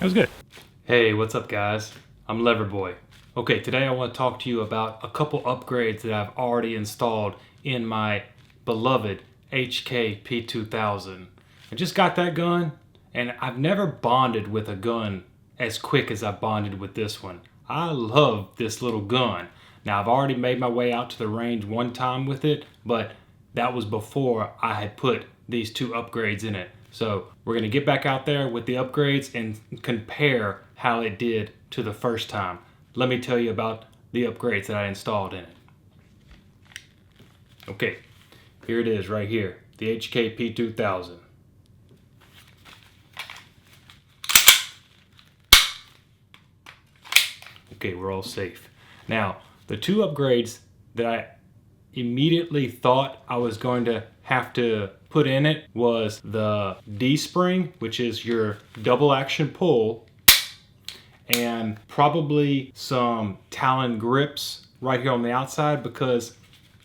That was good. Hey, what's up guys? I'm Leverboy. Okay, today I want to talk to you about a couple upgrades that I've already installed in my beloved HK P2000. I just got that gun and I've never bonded with a gun as quick as I bonded with this one. I love this little gun. Now I've already made my way out to the range one time with it, but that was before I had put these two upgrades in it. So we're gonna get back out there with the upgrades and compare how it did to the first time. Let me tell you about the upgrades that I installed in it. Okay, here it is right here, the HK P2000. Okay, we're all safe. Now, the two upgrades that I immediately thought I was going to have to put in it was the D spring, which is your double action pull, and probably some Talon grips right here on the outside, because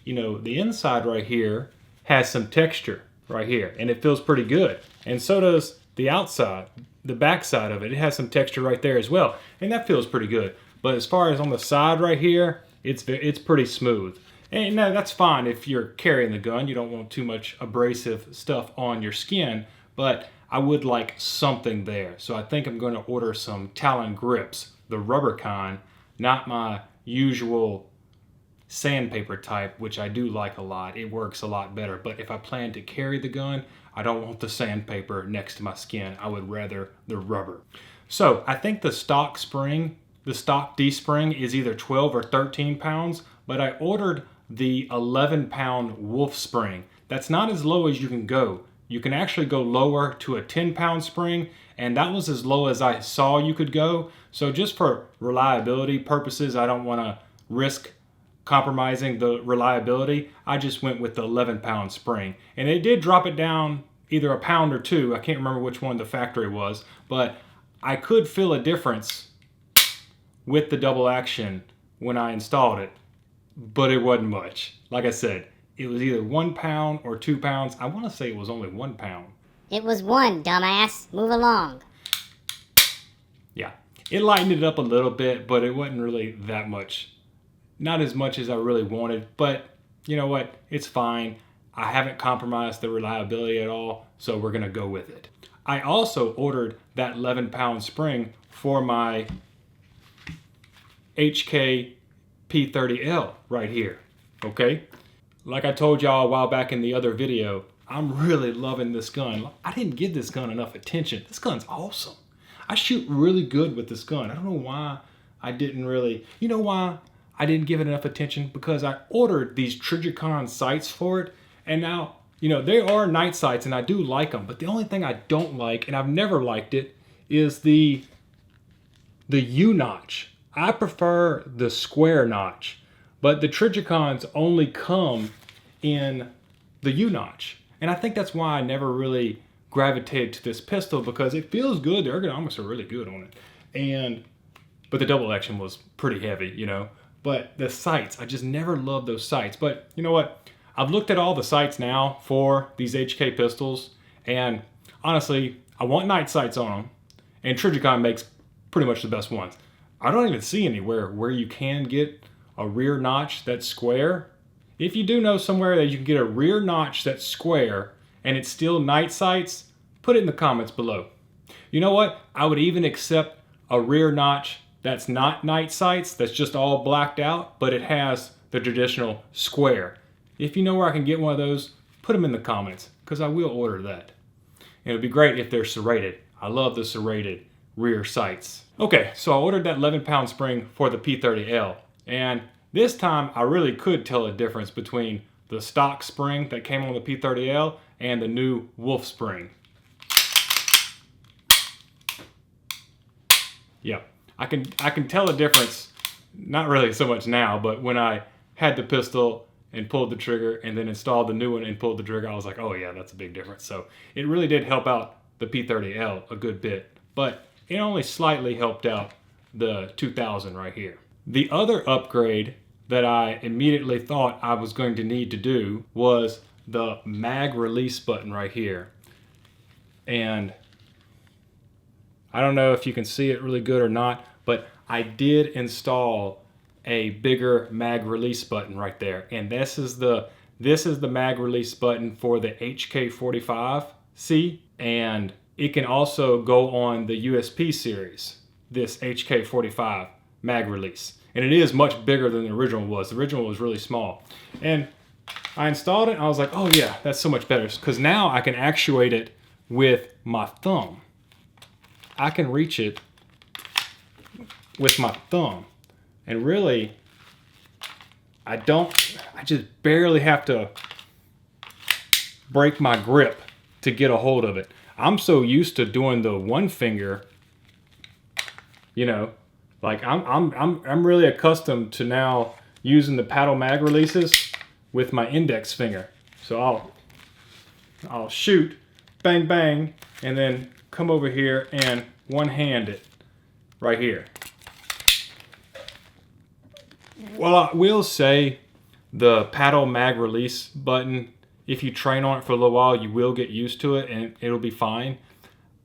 you know the inside right here has some texture right here and it feels pretty good, and so does the outside, the back side of it. It has some texture right there as well, and that feels pretty good. But as far as on the side right here, it's pretty smooth. And now that's fine if you're carrying the gun. You don't want too much abrasive stuff on your skin, but I would like something there. So I think I'm going to order some Talon grips, the rubber kind, not my usual sandpaper type, which I do like a lot. It works a lot better. But if I plan to carry the gun, I don't want the sandpaper next to my skin. I would rather the rubber. So I think the stock spring, the stock D spring, is either 12 or 13 pounds, but I ordered the 11-pound wolf spring. That's not as low as you can go. You can actually go lower to a 10-pound spring, and that was as low as I saw you could go. So just for reliability purposes, I don't want to risk compromising the reliability. I just went with the 11-pound spring, and they did drop it down either a pound or two. I can't remember which one the factory was, but I could feel a difference with the double action when I installed it, but it wasn't much. Like I said, it was either 1 pound or 2 pounds. I want to say it was only 1 pound. It was 1, dumbass. Move along. Yeah, it lightened it up a little bit, but it wasn't really that much. Not as much as I really wanted, but you know what? It's fine. I haven't compromised the reliability at all, so we're gonna go with it. I also ordered that 11-pound spring for my HK P30L right here, okay? Like I told y'all a while back in the other video, I'm really loving this gun. I didn't give this gun enough attention. This gun's awesome. I shoot really good with this gun. I don't know why I didn't really, you know why I didn't give it enough attention? Because I ordered these Trijicon sights for it, and now, you know, they are night sights and I do like them, but the only thing I don't like, and I've never liked it, is the U-notch. I prefer the square notch, but the Trijicons only come in the U-notch. And I think that's why I never really gravitated to this pistol, because it feels good. The ergonomics are really good on it. But the double action was pretty heavy, you know. But the sights, I just never loved those sights. But you know what? I've looked at all the sights now for these HK pistols, and honestly, I want night sights on them, and Trijicon makes pretty much the best ones. I don't even see anywhere where you can get a rear notch that's square. If you do know somewhere that you can get a rear notch that's square and it's still night sights, put it in the comments below. You know what? I would even accept a rear notch that's not night sights, that's just all blacked out, but it has the traditional square. If you know where I can get one of those, put them in the comments, because I will order that. And it would be great if they're serrated. I love the serrated rear sights. Okay, so I ordered that 11-pound spring for the P30L, and this time I really could tell a difference between the stock spring that came on the P30L and the new wolf spring. Yeah, I can tell a difference, not really so much now, but when I had the pistol and pulled the trigger and then installed the new one and pulled the trigger, I was like, oh yeah, that's a big difference. So it really did help out the P30L a good bit, but it only slightly helped out the 2000 right here. The other upgrade that I immediately thought I was going to need to do was the mag release button right here. And I don't know if you can see it really good or not, but I did install a bigger mag release button right there. And this is the mag release button for the HK45C, and it can also go on the USP series, this HK45 mag release. And it is much bigger than the original was. The original was really small. And I installed it and I was like, oh yeah, that's so much better. Because now I can actuate it with my thumb. I can reach it with my thumb. And really, I just barely have to break my grip to get a hold of it. I'm so used to doing the one finger, you know, like I'm really accustomed to now using the paddle mag releases with my index finger. So I'll shoot, bang, bang, and then come over here and one-hand it right here. Well, I will say the paddle mag release button, if you train on it for a little while, you will get used to it and it'll be fine.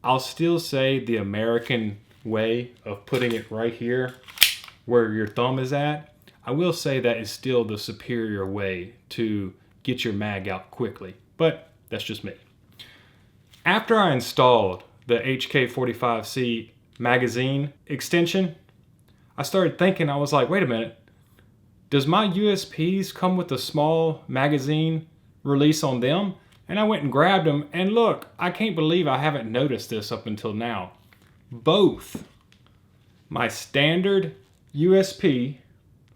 I'll still say the American way of putting it right here where your thumb is at, I will say that is still the superior way to get your mag out quickly, but that's just me. After I installed the HK45C magazine extension, I started thinking, I was like, wait a minute, does my USPs come with a small magazine release on them? And I went and grabbed them, and look, I can't believe I haven't noticed this up until now. Both my standard USP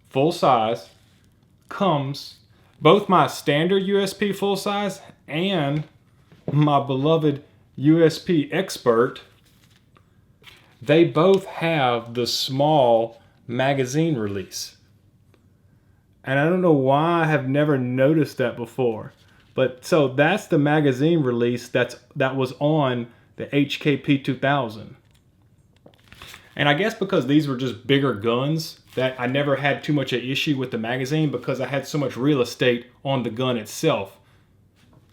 full size both my standard USP full size and my beloved USP Expert, they both have the small magazine release. And I don't know why I have never noticed that before. But so that's the magazine release that was on the HK P2000. And I guess because these were just bigger guns, that I never had too much an issue with the magazine because I had so much real estate on the gun itself.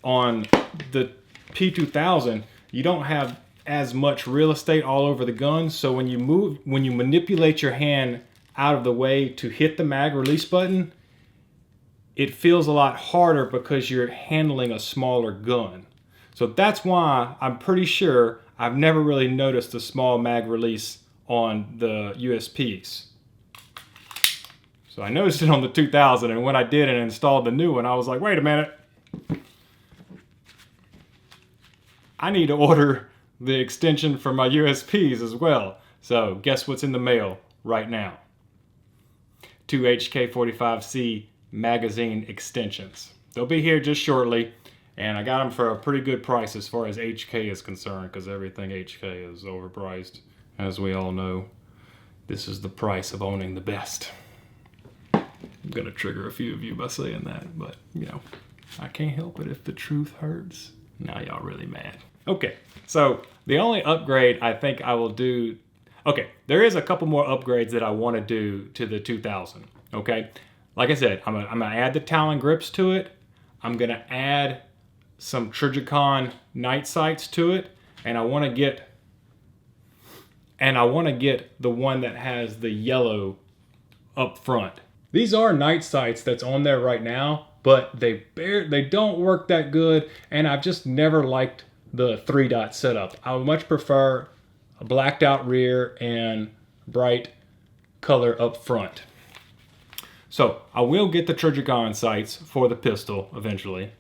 On the P2000, you don't have as much real estate all over the gun, so when you manipulate your hand out of the way to hit the mag release button, it feels a lot harder because you're handling a smaller gun. So that's why I'm pretty sure I've never really noticed a small mag release on the USPs. So I noticed it on the 2000, and when I did and installed the new one, I was like, wait a minute. I need to order the extension for my USPs as well. So guess what's in the mail right now? 2 HK45C magazine extensions. They'll be here just shortly, and I got them for a pretty good price as far as HK is concerned, because everything HK is overpriced. As we all know, this is the price of owning the best. I'm gonna trigger a few of you by saying that, but you know, I can't help it if the truth hurts. Now y'all really mad. Okay, so the only upgrade I think I will do, okay, there is a couple more upgrades that I want to do to the 2000, okay? Like I said, I'm gonna add the Talon grips to it. I'm gonna add some Trijicon night sights to it, and I want to get the one that has the yellow up front. These are night sights that's on there right now, but they don't work that good, and I've just never liked the 3-dot setup. I would much prefer a blacked out rear and bright color up front. So I will get the Trijicon sights for the pistol eventually,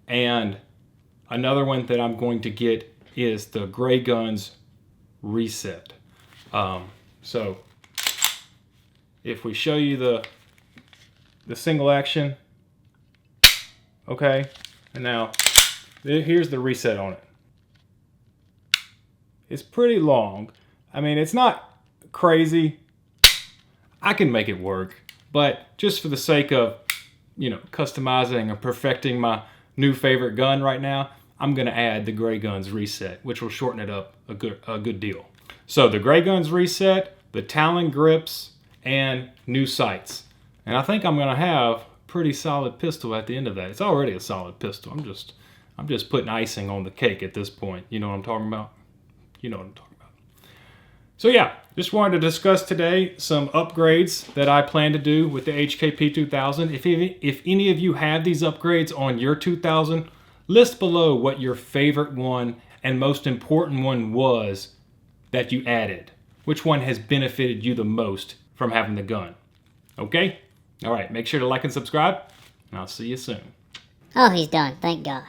and another one that I'm going to get is the Grayguns reset. So if we show you the single action, okay, and now here's the reset on it. It's pretty long. I mean, it's not crazy. I can make it work, but just for the sake of, you know, customizing and perfecting my new favorite gun right now, I'm gonna add the Grayguns reset, which will shorten it up a good deal. So the Grayguns reset, the Talon grips, and new sights. And I think I'm gonna have a pretty solid pistol at the end of that. It's already a solid pistol. I'm just putting icing on the cake at this point. You know what I'm talking about? You know what I'm talking about. So yeah, just wanted to discuss today some upgrades that I plan to do with the HK P2000. If any of you have these upgrades on your 2000, list below what your favorite one and most important one was that you added. Which one has benefited you the most from having the gun? Okay? All right, make sure to like and subscribe, and I'll see you soon. Oh, he's done. Thank God.